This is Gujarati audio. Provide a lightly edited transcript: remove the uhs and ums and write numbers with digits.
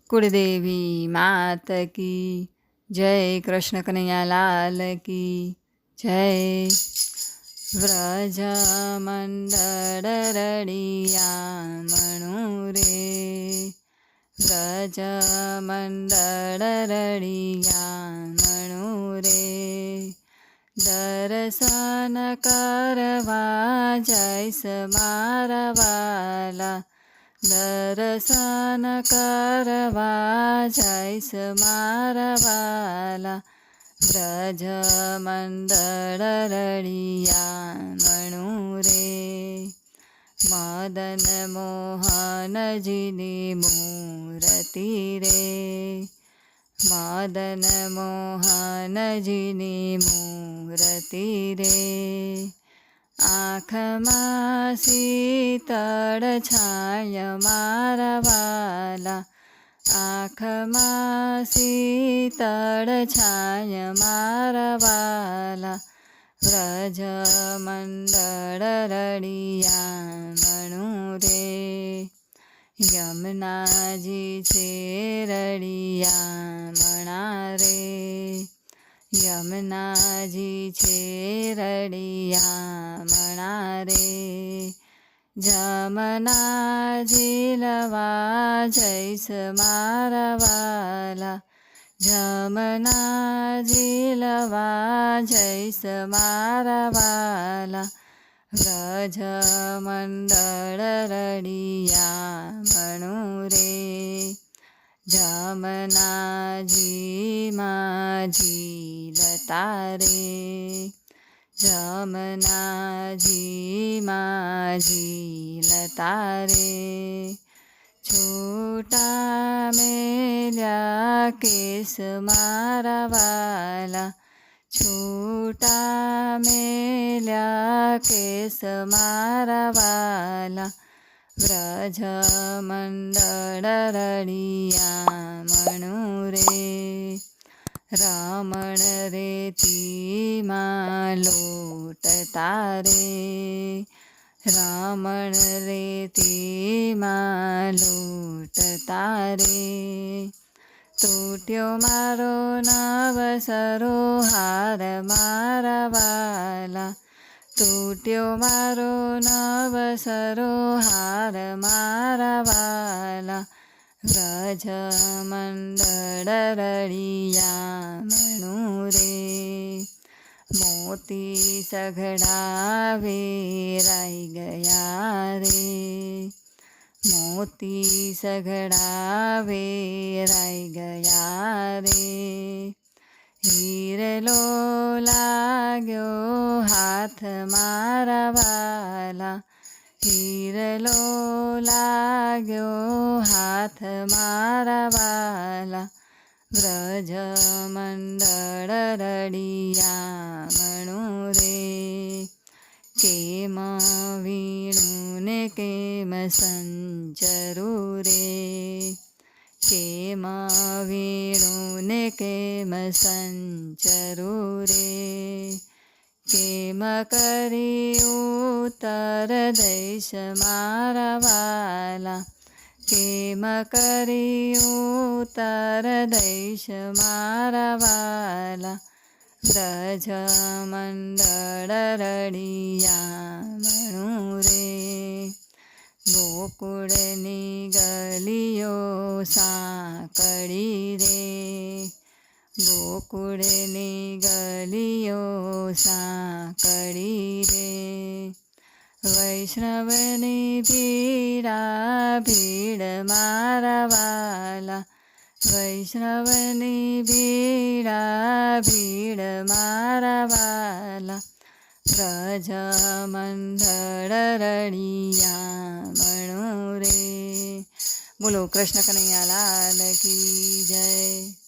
कुलदेवी मात की जय। कृष्ण कन्हैया लाल की जय। व्रज मंडळ रडिया म्हणू रे, व्रज मंडळ रडिया म्हणू रे। दर्शन करवा जैस मारा वाला, दर्शन करवा जैस मारा वाला। व्रज मंडळ रडिया म्हणू रे, मदन मोहनजीनी मूर्ति रे, मदन मोहनजीनी मूर्ति रे। आँखમાં શીતળ છાય મારા વાલા, આँખમાં શીતળ છાય મારા વાલા। વ્રજ મંડળ રડિયા म्हणू રે, યમુનાજી છે રડિયા મણા રે, યમુનાજી છે રડિયા મણા રે। જમનાજી લવા જૈસ મારા વાલા, જમનાજી લવા જૈસ મારા વાલા। વ્રજ મંડળ રડિયા म्हणू રે, જમનાજી માજી લતા રે, જમનાજી માજી લતા રે। છૂટા મેલ્યા કેસ મારા વાલા, છૂટા મેલ્યા કેસ મારા વાલા। વ્રજ મંડળ રડિયા म्हणू રે, રમણ રેતીમાં લોટતા રે, રમણ રેતીમાં લોટતા રે। તૂટ્યો મારો નવસરો હાર મારા વાલા, તૂટ્યો મારો નવસરો હાર મારા વાલા। વ્રજ મંડળ રડિયા म्हणू રે, મોતી સઘળા વેરાઈ ગયા રે, મોતી સઘળા વેરાઈ ગયા રે। હીરલો લાગ્યો હાથ મારા વાલા, હીરલો લાગ્યો હાથ મારા વાલા। વ્રજ મંડળ રડિયા म्हणू રે, કેમ વીણુને કેમ સંચરું રે, કેમ વીણુને કેમ સંચરું રે। કેમ કરી ઉત્તર દઈશ મારા વાલા, કેમ કરી ઉત્તર દઈશ મારા વાલા। વ્રજ મંડળ રડિયા म्हणू રે, ગોકુળની ગલીઓ સાંકળી રે, ગોકુળની ગલીઓ સાંકળી રે। વૈષ્ણવની ભીડા ભીડ મારા વાલા, વૈષ્ણવની ભીડા ભીડ મારા વાલા। વ્રજ મંડળ રડિયા म्हणू રે। બોલો કૃષ્ણ કનૈયા લાલ કી જય।